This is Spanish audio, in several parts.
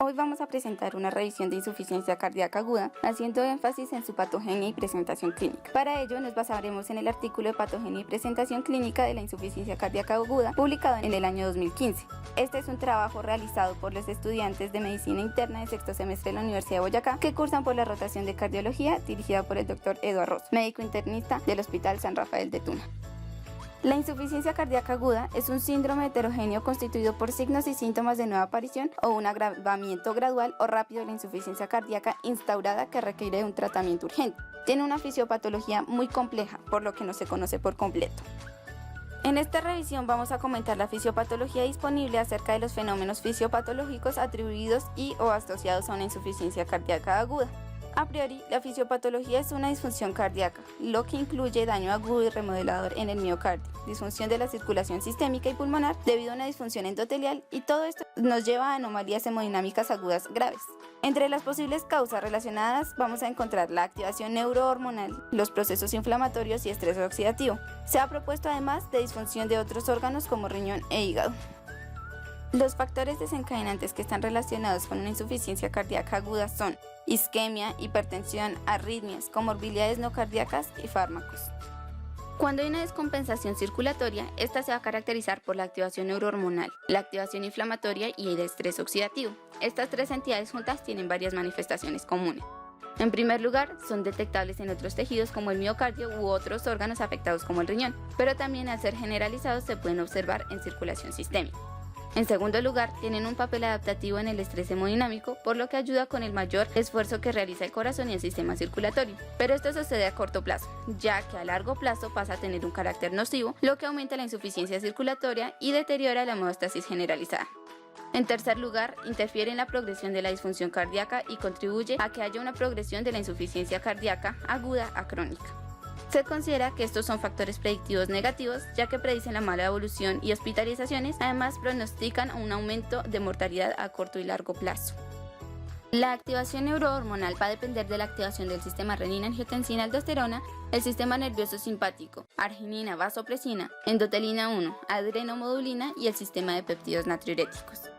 Hoy vamos a presentar una revisión de insuficiencia cardíaca aguda, haciendo énfasis en su patogenia y presentación clínica. Para ello nos basaremos en el artículo de patogenia y presentación clínica de la insuficiencia cardíaca aguda, publicado en el año 2015. Este es un trabajo realizado por los estudiantes de medicina interna de sexto semestre de la Universidad de Boyacá, que cursan por la rotación de cardiología dirigida por el Dr. Eduardo Ross, médico internista del Hospital San Rafael de Tuna. La insuficiencia cardíaca aguda es un síndrome heterogéneo constituido por signos y síntomas de nueva aparición o un agravamiento gradual o rápido de la insuficiencia cardíaca instaurada que requiere de un tratamiento urgente. Tiene una fisiopatología muy compleja, por lo que no se conoce por completo. En esta revisión vamos a comentar la fisiopatología disponible acerca de los fenómenos fisiopatológicos atribuidos y o asociados a una insuficiencia cardíaca aguda. A priori, la fisiopatología es una disfunción cardíaca, lo que incluye daño agudo y remodelador en el miocardio, disfunción de la circulación sistémica y pulmonar debido a una disfunción endotelial, y todo esto nos lleva a anomalías hemodinámicas agudas graves. Entre las posibles causas relacionadas vamos a encontrar la activación neurohormonal, los procesos inflamatorios y estrés oxidativo. Se ha propuesto además de disfunción de otros órganos como riñón e hígado. Los factores desencadenantes que están relacionados con una insuficiencia cardíaca aguda son isquemia, hipertensión, arritmias, comorbilidades no cardíacas y fármacos. Cuando hay una descompensación circulatoria, esta se va a caracterizar por la activación neurohormonal, la activación inflamatoria y el estrés oxidativo. Estas tres entidades juntas tienen varias manifestaciones comunes. En primer lugar, son detectables en otros tejidos como el miocardio u otros órganos afectados como el riñón, pero también al ser generalizados se pueden observar en circulación sistémica. En segundo lugar, tienen un papel adaptativo en el estrés hemodinámico, por lo que ayuda con el mayor esfuerzo que realiza el corazón y el sistema circulatorio. Pero esto sucede a corto plazo, ya que a largo plazo pasa a tener un carácter nocivo, lo que aumenta la insuficiencia circulatoria y deteriora la hemostasis generalizada. En tercer lugar, interfiere en la progresión de la disfunción cardíaca y contribuye a que haya una progresión de la insuficiencia cardíaca aguda a crónica. Se considera que estos son factores predictivos negativos, ya que predicen la mala evolución y hospitalizaciones, además pronostican un aumento de mortalidad a corto y largo plazo. La activación neurohormonal va a depender de la activación del sistema renina-angiotensina-aldosterona, el sistema nervioso simpático, arginina, vasopresina, endotelina 1, adrenomodulina y el sistema de péptidos natriuréticos.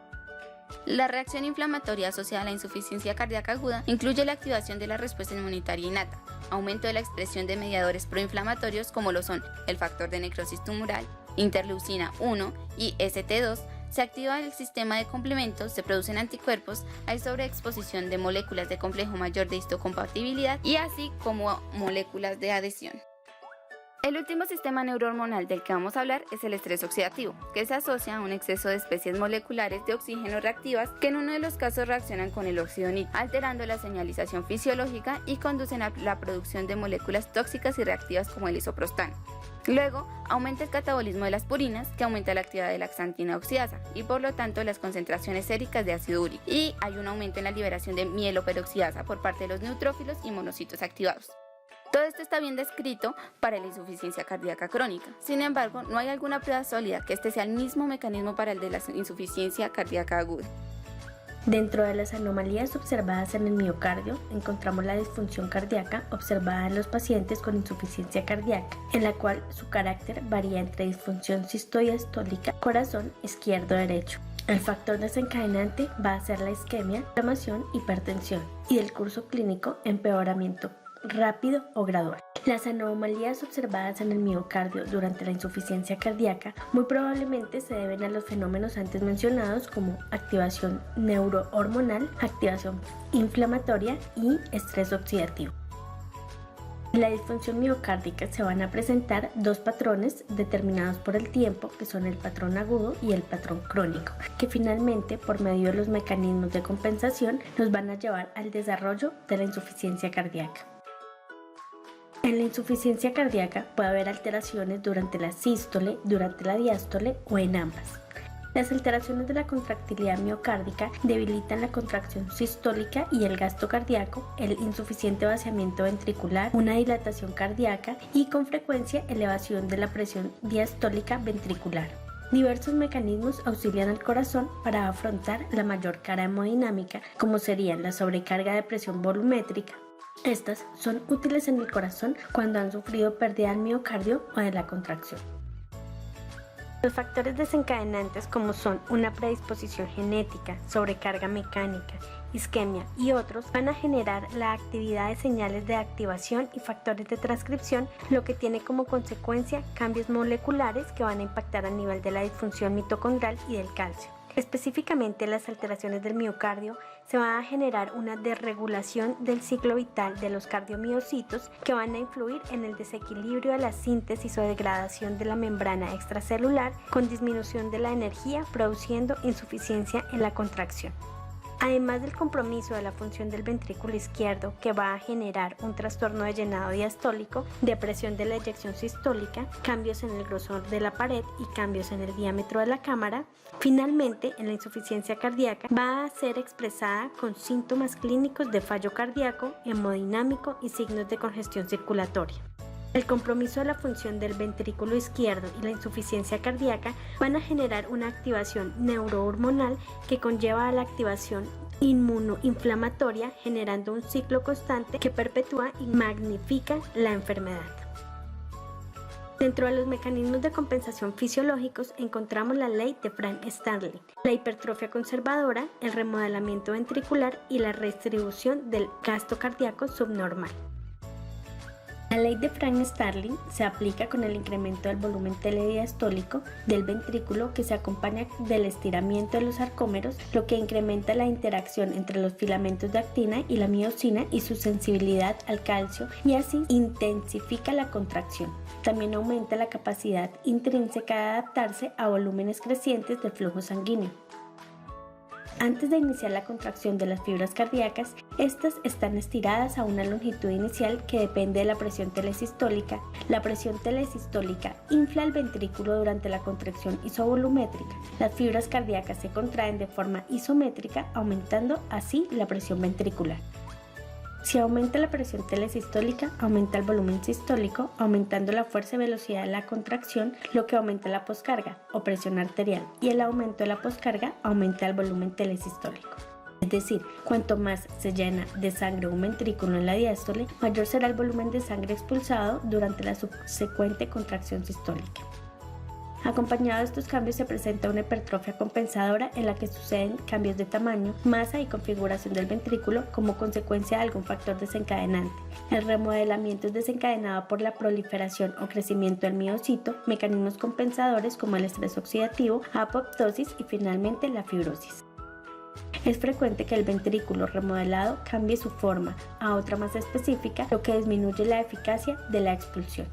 La reacción inflamatoria asociada a la insuficiencia cardíaca aguda incluye la activación de la respuesta inmunitaria innata, aumento de la expresión de mediadores proinflamatorios como lo son el factor de necrosis tumoral, interleucina 1 y ST2, se activa el sistema de complementos, se producen anticuerpos, hay sobreexposición de moléculas de complejo mayor de histocompatibilidad y así como moléculas de adhesión. El último sistema neurohormonal del que vamos a hablar es el estrés oxidativo, que se asocia a un exceso de especies moleculares de oxígeno reactivas que en uno de los casos reaccionan con el óxido nítrico, alterando la señalización fisiológica y conducen a la producción de moléculas tóxicas y reactivas como el isoprostano. Luego, aumenta el catabolismo de las purinas, que aumenta la actividad de la xantina oxidasa y por lo tanto las concentraciones séricas de ácido úrico, y hay un aumento en la liberación de mieloperoxidasa por parte de los neutrófilos y monocitos activados. Todo esto está bien descrito para la insuficiencia cardíaca crónica. Sin embargo, no hay alguna prueba sólida que este sea el mismo mecanismo para el de la insuficiencia cardíaca aguda. Dentro de las anomalías observadas en el miocardio, encontramos la disfunción cardíaca observada en los pacientes con insuficiencia cardíaca, en la cual su carácter varía entre disfunción sistodiastólica, corazón izquierdo-derecho. El factor desencadenante va a ser la isquemia, inflamación, hipertensión y el curso clínico empeoramiento rápido o gradual. Las anomalías observadas en el miocardio durante la insuficiencia cardíaca muy probablemente se deben a los fenómenos antes mencionados como activación neurohormonal, activación inflamatoria y estrés oxidativo. En la disfunción miocárdica se van a presentar dos patrones determinados por el tiempo, que son el patrón agudo y el patrón crónico, que finalmente, por medio de los mecanismos de compensación, nos van a llevar al desarrollo de la insuficiencia cardíaca. En la insuficiencia cardíaca puede haber alteraciones durante la sístole, durante la diástole o en ambas. Las alteraciones de la contractilidad miocárdica debilitan la contracción sistólica y el gasto cardíaco, el insuficiente vaciamiento ventricular, una dilatación cardíaca y con frecuencia elevación de la presión diastólica ventricular. Diversos mecanismos auxilian al corazón para afrontar la mayor carga hemodinámica, como serían la sobrecarga de presión volumétrica. Estas son útiles en el corazón cuando han sufrido pérdida del miocardio o de la contracción. Los factores desencadenantes, como son una predisposición genética, sobrecarga mecánica, isquemia y otros, van a generar la actividad de señales de activación y factores de transcripción, lo que tiene como consecuencia cambios moleculares que van a impactar a nivel de la disfunción mitocondrial y del calcio. Específicamente, las alteraciones del miocardio se va a generar una desregulación del ciclo vital de los cardiomiocitos que van a influir en el desequilibrio de la síntesis o degradación de la membrana extracelular, con disminución de la energía, produciendo insuficiencia en la contracción. Además del compromiso de la función del ventrículo izquierdo, que va a generar un trastorno de llenado diastólico, depresión de la eyección sistólica, cambios en el grosor de la pared y cambios en el diámetro de la cámara, finalmente en la insuficiencia cardíaca va a ser expresada con síntomas clínicos de fallo cardíaco, hemodinámico y signos de congestión circulatoria. El compromiso de la función del ventrículo izquierdo y la insuficiencia cardíaca van a generar una activación neurohormonal que conlleva a la activación inmunoinflamatoria, generando un ciclo constante que perpetúa y magnifica la enfermedad. Dentro de los mecanismos de compensación fisiológicos encontramos la ley de Frank-Starling, la hipertrofia conservadora, el remodelamiento ventricular y la redistribución del gasto cardíaco subnormal. La ley de Frank-Starling se aplica con el incremento del volumen telediastólico del ventrículo que se acompaña del estiramiento de los sarcómeros, lo que incrementa la interacción entre los filamentos de actina y la miosina y su sensibilidad al calcio, y así intensifica la contracción. También aumenta la capacidad intrínseca de adaptarse a volúmenes crecientes de flujo sanguíneo. Antes de iniciar la contracción de las fibras cardíacas, estas están estiradas a una longitud inicial que depende de la presión telesistólica. La presión telesistólica infla el ventrículo durante la contracción isovolumétrica. Las fibras cardíacas se contraen de forma isométrica, aumentando así la presión ventricular. Si aumenta la presión telesistólica, aumenta el volumen sistólico, aumentando la fuerza y velocidad de la contracción, lo que aumenta la poscarga o presión arterial, y el aumento de la poscarga aumenta el volumen telesistólico. Es decir, cuanto más se llena de sangre un ventrículo en la diástole, mayor será el volumen de sangre expulsado durante la subsecuente contracción sistólica. Acompañado de estos cambios se presenta una hipertrofia compensadora en la que suceden cambios de tamaño, masa y configuración del ventrículo como consecuencia de algún factor desencadenante. El remodelamiento es desencadenado por la proliferación o crecimiento del miocito, mecanismos compensadores como el estrés oxidativo, apoptosis y finalmente la fibrosis. Es frecuente que el ventrículo remodelado cambie su forma a otra más específica, lo que disminuye la eficacia de la expulsión.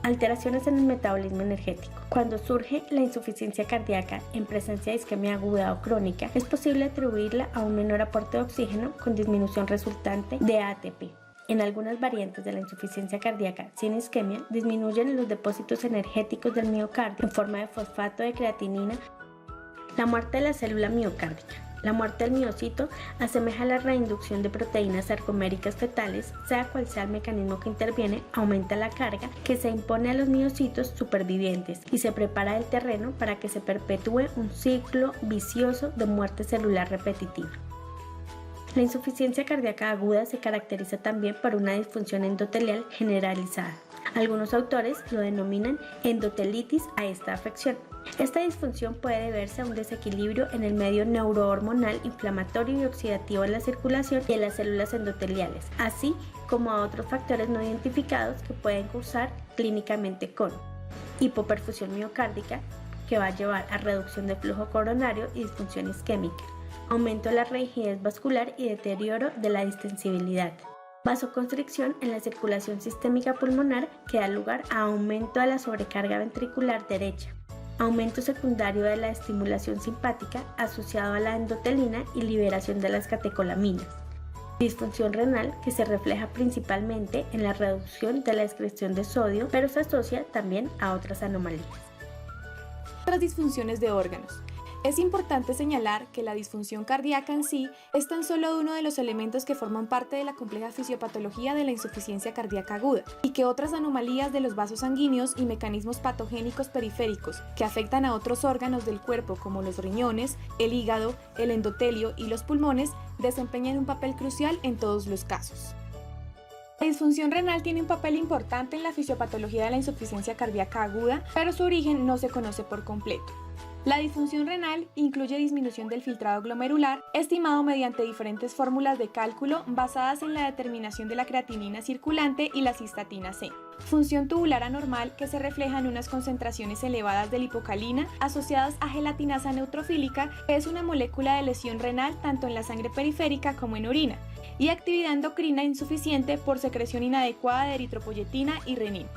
Alteraciones en el metabolismo energético. Cuando surge la insuficiencia cardíaca en presencia de isquemia aguda o crónica, es posible atribuirla a un menor aporte de oxígeno con disminución resultante de ATP. En algunas variantes de la insuficiencia cardíaca sin isquemia, disminuyen los depósitos energéticos del miocardio en forma de fosfato de creatinina. La muerte de la célula miocárdica. La muerte del miocito asemeja a la reinducción de proteínas sarcoméricas fetales, sea cual sea el mecanismo que interviene, aumenta la carga que se impone a los miocitos supervivientes y se prepara el terreno para que se perpetúe un ciclo vicioso de muerte celular repetitiva. La insuficiencia cardíaca aguda se caracteriza también por una disfunción endotelial generalizada. Algunos autores lo denominan endotelitis a esta afección. Esta disfunción puede deberse a un desequilibrio en el medio neurohormonal, inflamatorio y oxidativo en la circulación y en las células endoteliales, así como a otros factores no identificados que pueden cursar clínicamente con hipoperfusión miocárdica, que va a llevar a reducción de flujo coronario y disfunción isquémica, aumento de la rigidez vascular y deterioro de la distensibilidad, vasoconstricción en la circulación sistémica pulmonar que da lugar a aumento de la sobrecarga ventricular derecha, aumento secundario de la estimulación simpática asociado a la endotelina y liberación de las catecolaminas, disfunción renal que se refleja principalmente en la reducción de la excreción de sodio, pero se asocia también a otras anomalías. Otras disfunciones de órganos. Es importante señalar que la disfunción cardíaca en sí es tan solo uno de los elementos que forman parte de la compleja fisiopatología de la insuficiencia cardíaca aguda, y que otras anomalías de los vasos sanguíneos y mecanismos patogénicos periféricos que afectan a otros órganos del cuerpo como los riñones, el hígado, el endotelio y los pulmones desempeñan un papel crucial en todos los casos. La disfunción renal tiene un papel importante en la fisiopatología de la insuficiencia cardíaca aguda, pero su origen no se conoce por completo. La disfunción renal incluye disminución del filtrado glomerular, estimado mediante diferentes fórmulas de cálculo basadas en la determinación de la creatinina circulante y la cistatina C. Función tubular anormal que se refleja en unas concentraciones elevadas de lipocalina asociadas a gelatinasa neutrofílica, que es una molécula de lesión renal tanto en la sangre periférica como en orina, y actividad endocrina insuficiente por secreción inadecuada de eritropoyetina y renina.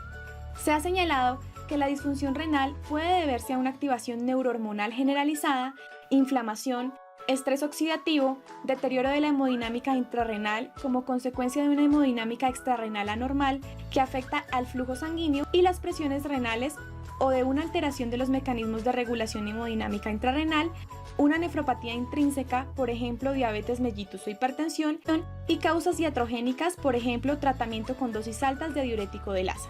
Se ha señalado que la disfunción renal puede deberse a una activación neurohormonal generalizada, inflamación, estrés oxidativo, deterioro de la hemodinámica intrarrenal como consecuencia de una hemodinámica extrarrenal anormal que afecta al flujo sanguíneo y las presiones renales, o de una alteración de los mecanismos de regulación hemodinámica intrarrenal, una nefropatía intrínseca, por ejemplo diabetes mellitus o hipertensión, y causas iatrogénicas, por ejemplo tratamiento con dosis altas de diurético de Lassa.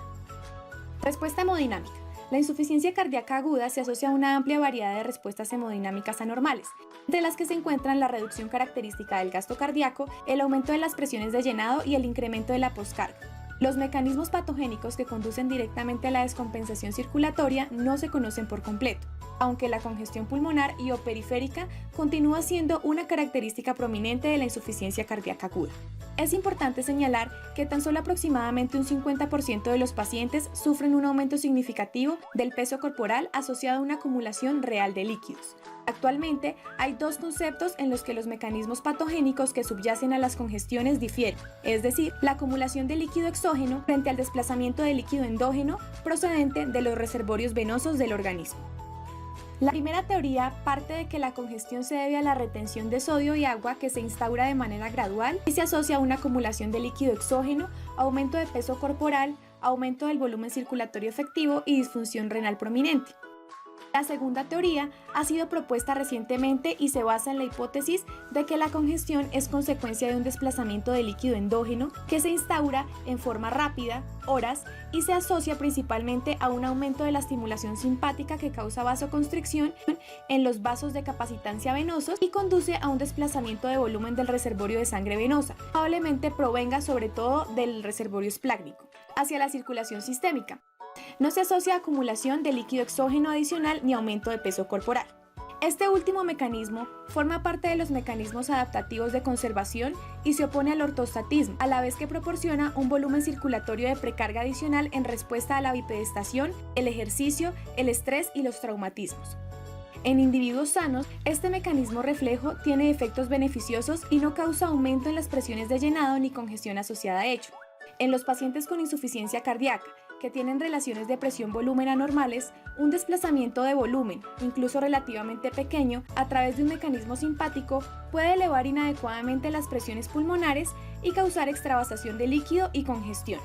Respuesta hemodinámica. La insuficiencia cardíaca aguda se asocia a una amplia variedad de respuestas hemodinámicas anormales, entre las que se encuentran la reducción característica del gasto cardíaco, el aumento de las presiones de llenado y el incremento de la poscarga. Los mecanismos patogénicos que conducen directamente a la descompensación circulatoria no se conocen por completo, aunque la congestión pulmonar y o periférica continúa siendo una característica prominente de la insuficiencia cardíaca aguda. Es importante señalar que tan solo aproximadamente un 50% de los pacientes sufren un aumento significativo del peso corporal asociado a una acumulación real de líquidos. Actualmente hay dos conceptos en los que los mecanismos patogénicos que subyacen a las congestiones difieren, es decir, la acumulación de líquido exógeno frente al desplazamiento de líquido endógeno procedente de los reservorios venosos del organismo. La primera teoría parte de que la congestión se debe a la retención de sodio y agua que se instaura de manera gradual y se asocia a una acumulación de líquido exógeno, aumento de peso corporal, aumento del volumen circulatorio efectivo y disfunción renal prominente. La segunda teoría ha sido propuesta recientemente y se basa en la hipótesis de que la congestión es consecuencia de un desplazamiento de líquido endógeno que se instaura en forma rápida, horas, y se asocia principalmente a un aumento de la estimulación simpática que causa vasoconstricción en los vasos de capacitancia venosos y conduce a un desplazamiento de volumen del reservorio de sangre venosa, probablemente provenga sobre todo del reservorio esplácnico, hacia la circulación sistémica. No se asocia a acumulación de líquido exógeno adicional ni aumento de peso corporal. Este último mecanismo forma parte de los mecanismos adaptativos de conservación y se opone al ortostatismo, a la vez que proporciona un volumen circulatorio de precarga adicional en respuesta a la bipedestación, el ejercicio, el estrés y los traumatismos. En individuos sanos, este mecanismo reflejo tiene efectos beneficiosos y no causa aumento en las presiones de llenado ni congestión asociada a ello. En los pacientes con insuficiencia cardíaca, que tienen relaciones de presión-volumen anormales, un desplazamiento de volumen, incluso relativamente pequeño, a través de un mecanismo simpático, puede elevar inadecuadamente las presiones pulmonares y causar extravasación de líquido y congestión.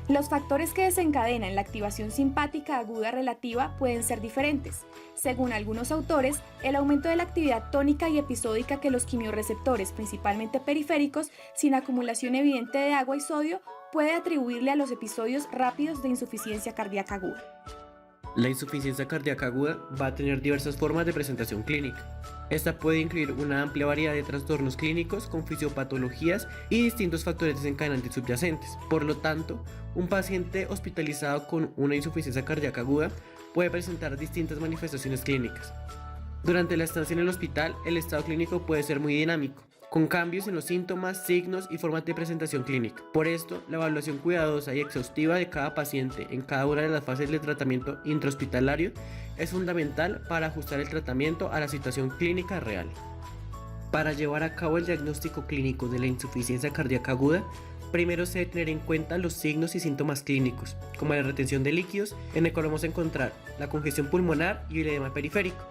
Los factores que desencadenan la activación simpática aguda relativa pueden ser diferentes. Según algunos autores, el aumento de la actividad tónica y episódica que los quimiorreceptores, principalmente periféricos, sin acumulación evidente de agua y sodio, puede atribuirle a los episodios rápidos de insuficiencia cardíaca aguda. La insuficiencia cardíaca aguda va a tener diversas formas de presentación clínica. Esta puede incluir una amplia variedad de trastornos clínicos con fisiopatologías y distintos factores desencadenantes subyacentes. Por lo tanto, un paciente hospitalizado con una insuficiencia cardíaca aguda puede presentar distintas manifestaciones clínicas. Durante la estancia en el hospital, el estado clínico puede ser muy dinámico, con cambios en los síntomas, signos y formas de presentación clínica. Por esto, la evaluación cuidadosa y exhaustiva de cada paciente en cada una de las fases del tratamiento intrahospitalario es fundamental para ajustar el tratamiento a la situación clínica real. Para llevar a cabo el diagnóstico clínico de la insuficiencia cardíaca aguda, primero se debe tener en cuenta los signos y síntomas clínicos, como la retención de líquidos, en el cual vamos a encontrar la congestión pulmonar y el edema periférico,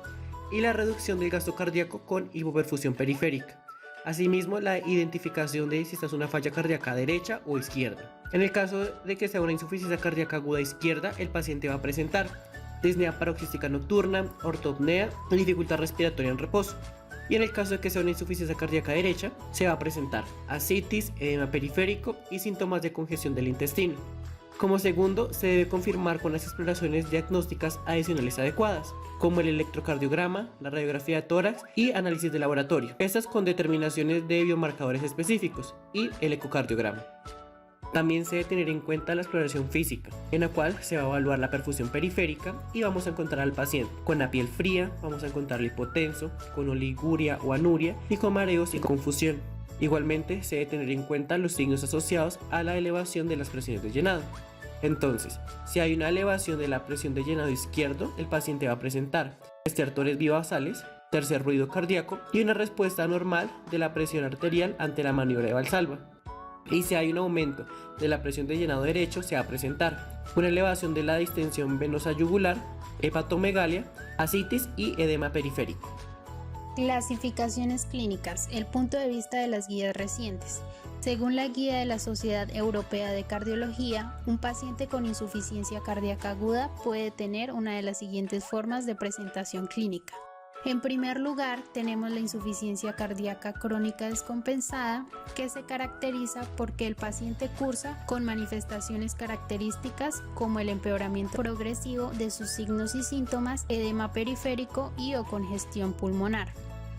y la reducción del gasto cardíaco con hipoperfusión periférica. Asimismo, la identificación de si esta es una falla cardíaca derecha o izquierda. En el caso de que sea una insuficiencia cardíaca aguda izquierda, el paciente va a presentar disnea paroxística nocturna, ortopnea y dificultad respiratoria en reposo. Y en el caso de que sea una insuficiencia cardíaca derecha, se va a presentar ascitis, edema periférico y síntomas de congestión del intestino. Como segundo, se debe confirmar con las exploraciones diagnósticas adicionales adecuadas, como el electrocardiograma, la radiografía de tórax y análisis de laboratorio, estas con determinaciones de biomarcadores específicos, y el ecocardiograma. También se debe tener en cuenta la exploración física, en la cual se va a evaluar la perfusión periférica y vamos a encontrar al paciente con la piel fría, vamos a encontrarlo hipotenso, con oliguria o anuria y con mareos y confusión. Igualmente se debe tener en cuenta los signos asociados a la elevación de las presiones de llenado. Entonces, si hay una elevación de la presión de llenado izquierdo, el paciente va a presentar estertores bivasales, tercer ruido cardíaco y una respuesta anormal de la presión arterial ante la maniobra de Valsalva. Y si hay un aumento de la presión de llenado derecho, se va a presentar una elevación de la distensión venosa yugular, hepatomegalia, ascitis y edema periférico. Clasificaciones clínicas. El punto de vista de las guías recientes. Según la guía de la Sociedad Europea de Cardiología, un paciente con insuficiencia cardíaca aguda puede tener una de las siguientes formas de presentación clínica. En primer lugar, tenemos la insuficiencia cardíaca crónica descompensada, que se caracteriza porque el paciente cursa con manifestaciones características como el empeoramiento progresivo de sus signos y síntomas, edema periférico y o congestión pulmonar.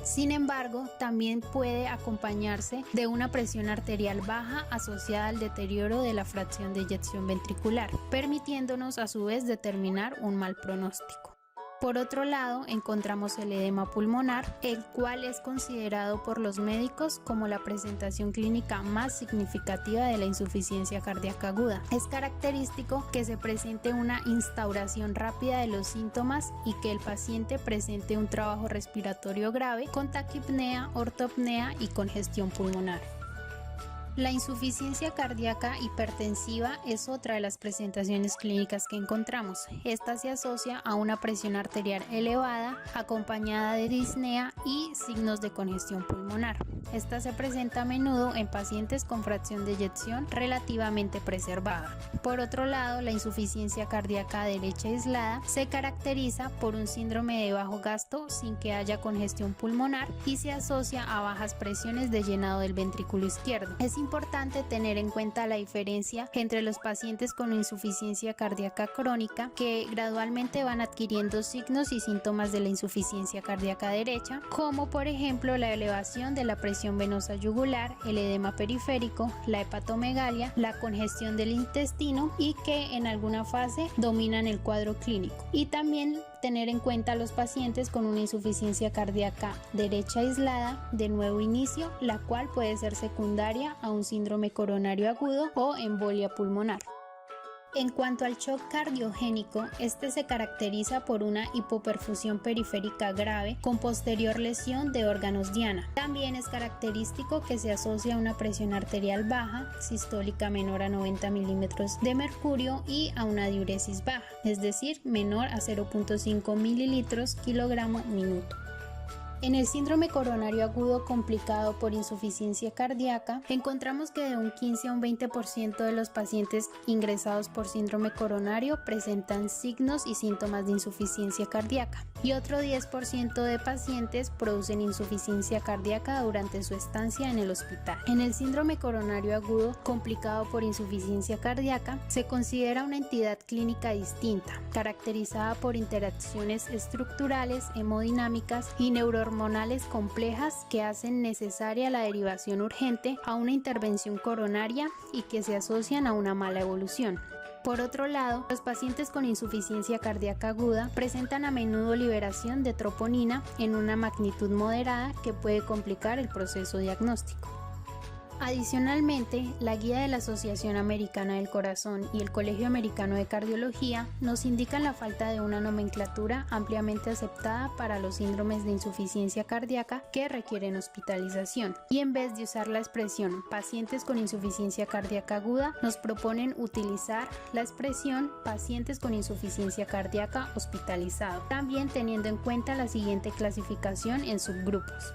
Sin embargo, también puede acompañarse de una presión arterial baja asociada al deterioro de la fracción de eyección ventricular, permitiéndonos a su vez determinar un mal pronóstico. Por otro lado, encontramos el edema pulmonar, el cual es considerado por los médicos como la presentación clínica más significativa de la insuficiencia cardíaca aguda. Es característico que se presente una instauración rápida de los síntomas y que el paciente presente un trabajo respiratorio grave con taquipnea, ortopnea y congestión pulmonar. La insuficiencia cardíaca hipertensiva es otra de las presentaciones clínicas que encontramos. Esta se asocia a una presión arterial elevada, acompañada de disnea y signos de congestión pulmonar. Esta se presenta a menudo en pacientes con fracción de eyección relativamente preservada. Por otro lado, la insuficiencia cardíaca derecha aislada se caracteriza por un síndrome de bajo gasto sin que haya congestión pulmonar y se asocia a bajas presiones de llenado del ventrículo izquierdo. Es importante tener en cuenta la diferencia entre los pacientes con insuficiencia cardíaca crónica, que gradualmente van adquiriendo signos y síntomas de la insuficiencia cardíaca derecha, como por ejemplo la elevación de la presión venosa yugular, el edema periférico, la hepatomegalia, la congestión del intestino y que en alguna fase dominan el cuadro clínico. Y también tener en cuenta a los pacientes con una insuficiencia cardíaca derecha aislada de nuevo inicio, la cual puede ser secundaria a un síndrome coronario agudo o embolia pulmonar. En cuanto al shock cardiogénico, este se caracteriza por una hipoperfusión periférica grave con posterior lesión de órganos diana. También es característico que se asocia a una presión arterial baja, sistólica menor a 90 milímetros de mercurio y a una diuresis baja, es decir, menor a 0.5 mililitros kilogramo minuto. En el síndrome coronario agudo complicado por insuficiencia cardíaca, encontramos que de un 15 a un 20% de los pacientes ingresados por síndrome coronario presentan signos y síntomas de insuficiencia cardíaca y otro 10% de pacientes producen insuficiencia cardíaca durante su estancia en el hospital. En el síndrome coronario agudo complicado por insuficiencia cardíaca se considera una entidad clínica distinta, caracterizada por interacciones estructurales, hemodinámicas y neurohormonales complejas que hacen necesaria la derivación urgente a una intervención coronaria y que se asocian a una mala evolución. Por otro lado, los pacientes con insuficiencia cardíaca aguda presentan a menudo liberación de troponina en una magnitud moderada que puede complicar el proceso diagnóstico. Adicionalmente, la guía de la Asociación Americana del Corazón y el Colegio Americano de Cardiología nos indican la falta de una nomenclatura ampliamente aceptada para los síndromes de insuficiencia cardíaca que requieren hospitalización. Y en vez de usar la expresión pacientes con insuficiencia cardíaca aguda, nos proponen utilizar la expresión pacientes con insuficiencia cardíaca hospitalizado, también teniendo en cuenta la siguiente clasificación en subgrupos.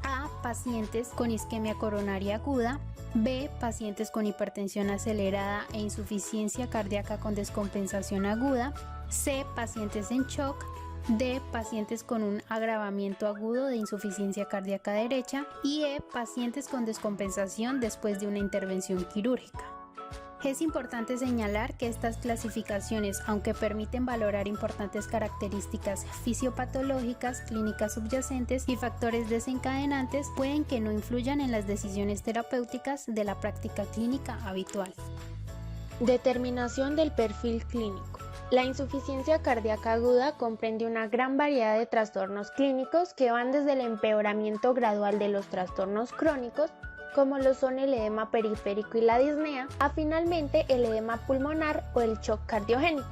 A. Pacientes con isquemia coronaria aguda. B. Pacientes con hipertensión acelerada e insuficiencia cardíaca con descompensación aguda. C. Pacientes en shock. D. Pacientes con un agravamiento agudo de insuficiencia cardíaca derecha. Y E. Pacientes con descompensación después de una intervención quirúrgica. Es importante señalar que estas clasificaciones, aunque permiten valorar importantes características fisiopatológicas, clínicas subyacentes y factores desencadenantes, pueden que no influyan en las decisiones terapéuticas de la práctica clínica habitual. Determinación del perfil clínico. La insuficiencia cardíaca aguda comprende una gran variedad de trastornos clínicos que van desde el empeoramiento gradual de los trastornos crónicos, como lo son el edema periférico y la disnea, a finalmente el edema pulmonar o el shock cardiogénico.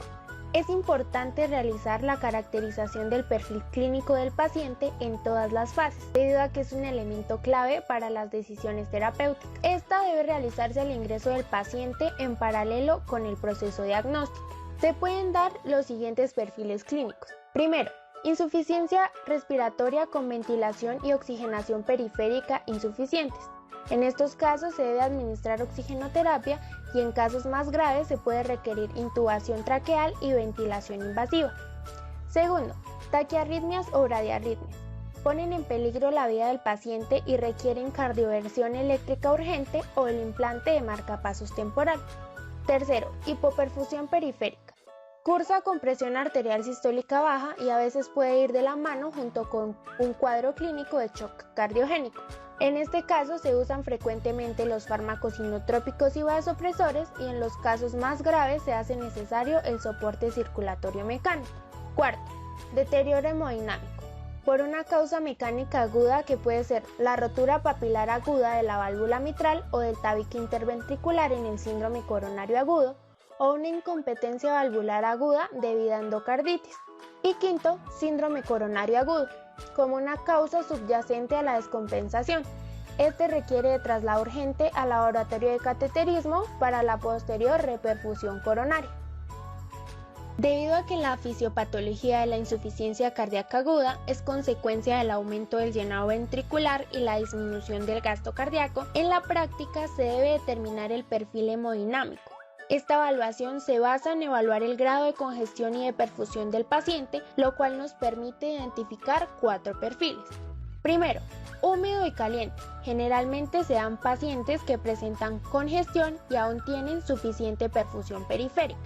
Es importante realizar la caracterización del perfil clínico del paciente en todas las fases, debido a que es un elemento clave para las decisiones terapéuticas. Esta debe realizarse al ingreso del paciente en paralelo con el proceso diagnóstico. Se pueden dar los siguientes perfiles clínicos. Primero, insuficiencia respiratoria con ventilación y oxigenación periférica insuficientes. En estos casos se debe administrar oxigenoterapia y en casos más graves se puede requerir intubación traqueal y ventilación invasiva. Segundo, taquiarritmias o bradiarritmias. Ponen en peligro la vida del paciente y requieren cardioversión eléctrica urgente o el implante de marcapasos temporal. Tercero, hipoperfusión periférica. Cursa con presión arterial sistólica baja y a veces puede ir de la mano junto con un cuadro clínico de shock cardiogénico. En este caso se usan frecuentemente los fármacos inotrópicos y vasopresores y en los casos más graves se hace necesario el soporte circulatorio mecánico. Cuarto, deterioro hemodinámico. Por una causa mecánica aguda que puede ser la rotura papilar aguda de la válvula mitral o del tabique interventricular en el síndrome coronario agudo o una incompetencia valvular aguda debida a endocarditis. Y quinto, síndrome coronario agudo, como una causa subyacente a la descompensación. Este requiere de traslado urgente al laboratorio de cateterismo para la posterior reperfusión coronaria. Debido a que la fisiopatología de la insuficiencia cardíaca aguda es consecuencia del aumento del llenado ventricular y la disminución del gasto cardíaco, en la práctica se debe determinar el perfil hemodinámico. Esta evaluación se basa en evaluar el grado de congestión y de perfusión del paciente, lo cual nos permite identificar 4 perfiles. Primero, húmedo y caliente. Generalmente se dan pacientes que presentan congestión y aún tienen suficiente perfusión periférica.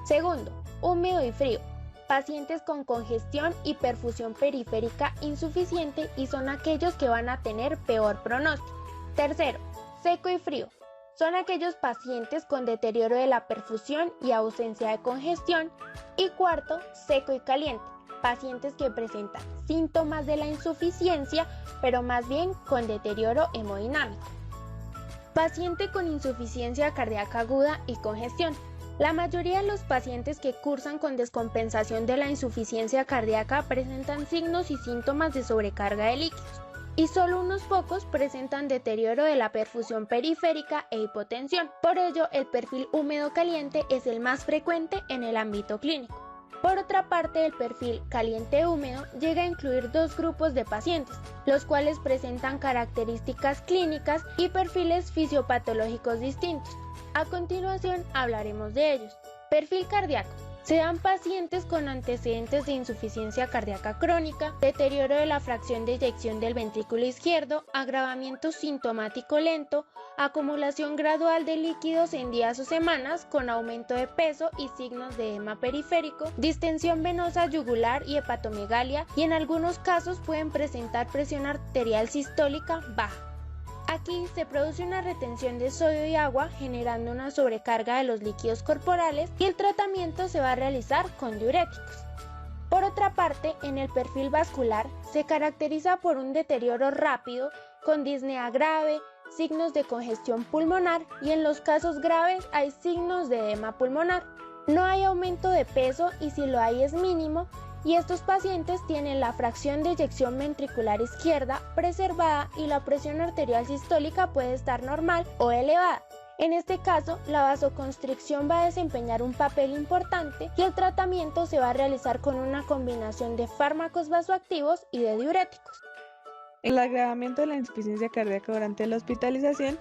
Segundo, húmedo y frío. Pacientes con congestión y perfusión periférica insuficiente y son aquellos que van a tener peor pronóstico. Tercero, seco y frío. Son aquellos pacientes con deterioro de la perfusión y ausencia de congestión. Y cuarto, seco y caliente. Pacientes que presentan síntomas de la insuficiencia, pero más bien con deterioro hemodinámico. Paciente con insuficiencia cardíaca aguda y congestión. La mayoría de los pacientes que cursan con descompensación de la insuficiencia cardíaca presentan signos y síntomas de sobrecarga de líquidos, y solo unos pocos presentan deterioro de la perfusión periférica e hipotensión. Por ello, el perfil húmedo-caliente es el más frecuente en el ámbito clínico. Por otra parte, el perfil caliente-húmedo llega a incluir 2 grupos de pacientes, los cuales presentan características clínicas y perfiles fisiopatológicos distintos. A continuación hablaremos de ellos. Perfil cardíaco. Se dan pacientes con antecedentes de insuficiencia cardíaca crónica, deterioro de la fracción de eyección del ventrículo izquierdo, agravamiento sintomático lento, acumulación gradual de líquidos en días o semanas con aumento de peso y signos de edema periférico, distensión venosa yugular y hepatomegalia, y en algunos casos pueden presentar presión arterial sistólica baja. Aquí se produce una retención de sodio y agua generando una sobrecarga de los líquidos corporales y el tratamiento se va a realizar con diuréticos. Por otra parte, en el perfil vascular se caracteriza por un deterioro rápido con disnea grave, signos de congestión pulmonar y en los casos graves hay signos de edema pulmonar. No hay aumento de peso y si lo hay es mínimo, y estos pacientes tienen la fracción de eyección ventricular izquierda preservada y la presión arterial sistólica puede estar normal o elevada. En este caso, la vasoconstricción va a desempeñar un papel importante y el tratamiento se va a realizar con una combinación de fármacos vasoactivos y de diuréticos. En el agravamiento de la insuficiencia cardíaca durante la hospitalización,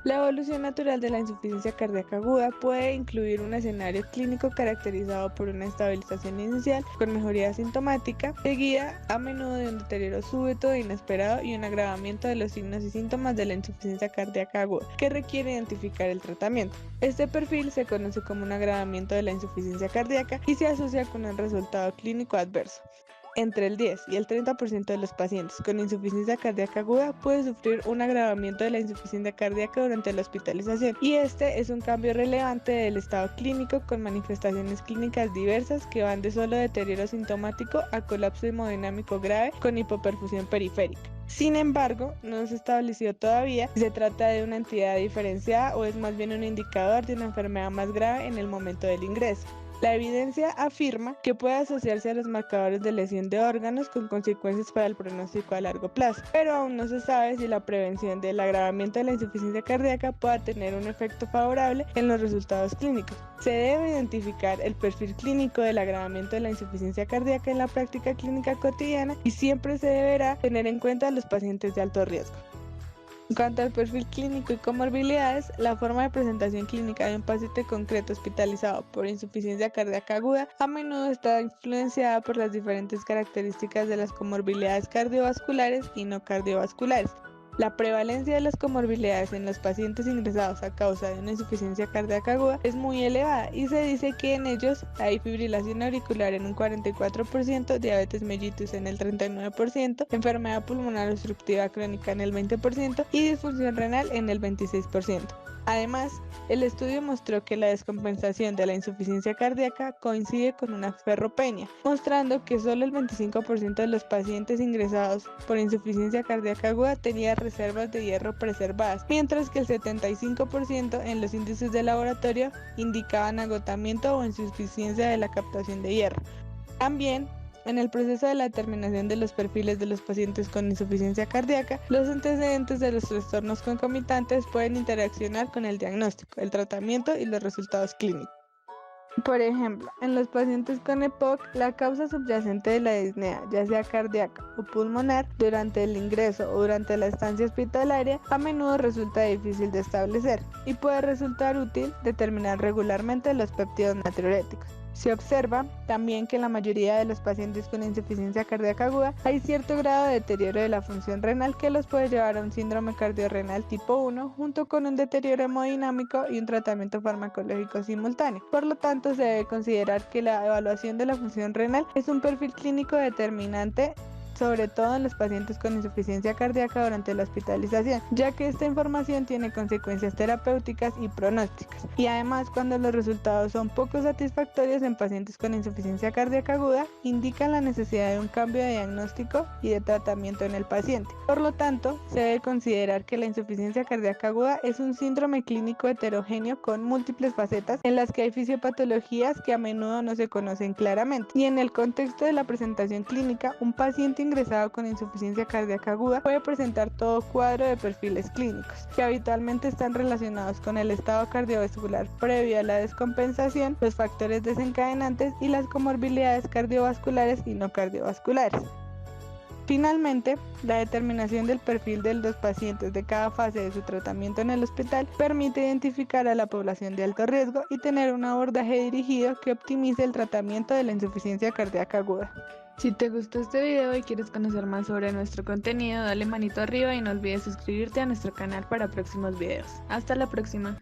la evolución natural de la insuficiencia cardíaca aguda puede incluir un escenario clínico caracterizado por una estabilización inicial con mejoría sintomática, seguida a menudo de un deterioro súbito e inesperado y un agravamiento de los signos y síntomas de la insuficiencia cardíaca aguda, que requiere identificar el tratamiento. Este perfil se conoce como un agravamiento de la insuficiencia cardíaca y se asocia con un resultado clínico adverso. Entre el 10 y el 30% de los pacientes con insuficiencia cardíaca aguda puede sufrir un agravamiento de la insuficiencia cardíaca durante la hospitalización, y este es un cambio relevante del estado clínico con manifestaciones clínicas diversas que van de solo deterioro sintomático a colapso hemodinámico grave con hipoperfusión periférica. Sin embargo, no se estableció todavía si se trata de una entidad diferenciada o es más bien un indicador de una enfermedad más grave en el momento del ingreso. La evidencia afirma que puede asociarse a los marcadores de lesión de órganos con consecuencias para el pronóstico a largo plazo, pero aún no se sabe si la prevención del agravamiento de la insuficiencia cardíaca pueda tener un efecto favorable en los resultados clínicos. Se debe identificar el perfil clínico del agravamiento de la insuficiencia cardíaca en la práctica clínica cotidiana y siempre se deberá tener en cuenta a los pacientes de alto riesgo. En cuanto al perfil clínico y comorbilidades, la forma de presentación clínica de un paciente concreto hospitalizado por insuficiencia cardíaca aguda a menudo está influenciada por las diferentes características de las comorbilidades cardiovasculares y no cardiovasculares. La prevalencia de las comorbilidades en los pacientes ingresados a causa de una insuficiencia cardíaca aguda es muy elevada y se dice que en ellos hay fibrilación auricular en un 44%, diabetes mellitus en el 39%, enfermedad pulmonar obstructiva crónica en el 20% y disfunción renal en el 26%. Además, el estudio mostró que la descompensación de la insuficiencia cardíaca coincide con una ferropenia, mostrando que solo el 25% de los pacientes ingresados por insuficiencia cardíaca aguda tenía reservas de hierro preservadas, mientras que el 75% en los índices de laboratorio indicaban agotamiento o insuficiencia de la captación de hierro. También, en el proceso de la determinación de los perfiles de los pacientes con insuficiencia cardíaca, los antecedentes de los trastornos concomitantes pueden interaccionar con el diagnóstico, el tratamiento y los resultados clínicos. Por ejemplo, en los pacientes con EPOC, la causa subyacente de la disnea, ya sea cardíaca o pulmonar, durante el ingreso o durante la estancia hospitalaria, a menudo resulta difícil de establecer y puede resultar útil determinar regularmente los péptidos natriuréticos. Se observa también que en la mayoría de los pacientes con insuficiencia cardíaca aguda hay cierto grado de deterioro de la función renal que los puede llevar a un síndrome cardiorrenal tipo 1 junto con un deterioro hemodinámico y un tratamiento farmacológico simultáneo. Por lo tanto, se debe considerar que la evaluación de la función renal es un perfil clínico determinante, sobre todo en los pacientes con insuficiencia cardíaca durante la hospitalización, ya que esta información tiene consecuencias terapéuticas y pronósticas. Y además, cuando los resultados son poco satisfactorios en pacientes con insuficiencia cardíaca aguda, indican la necesidad de un cambio de diagnóstico y de tratamiento en el paciente. Por lo tanto, se debe considerar que la insuficiencia cardíaca aguda es un síndrome clínico heterogéneo con múltiples facetas en las que hay fisiopatologías que a menudo no se conocen claramente. Y en el contexto de la presentación clínica, un paciente ingresado con insuficiencia cardíaca aguda puede presentar todo cuadro de perfiles clínicos, que habitualmente están relacionados con el estado cardiovascular previo a la descompensación, los factores desencadenantes y las comorbilidades cardiovasculares y no cardiovasculares. Finalmente, la determinación del perfil de los pacientes de cada fase de su tratamiento en el hospital permite identificar a la población de alto riesgo y tener un abordaje dirigido que optimice el tratamiento de la insuficiencia cardíaca aguda. Si te gustó este video y quieres conocer más sobre nuestro contenido, dale manito arriba y no olvides suscribirte a nuestro canal para próximos videos. Hasta la próxima.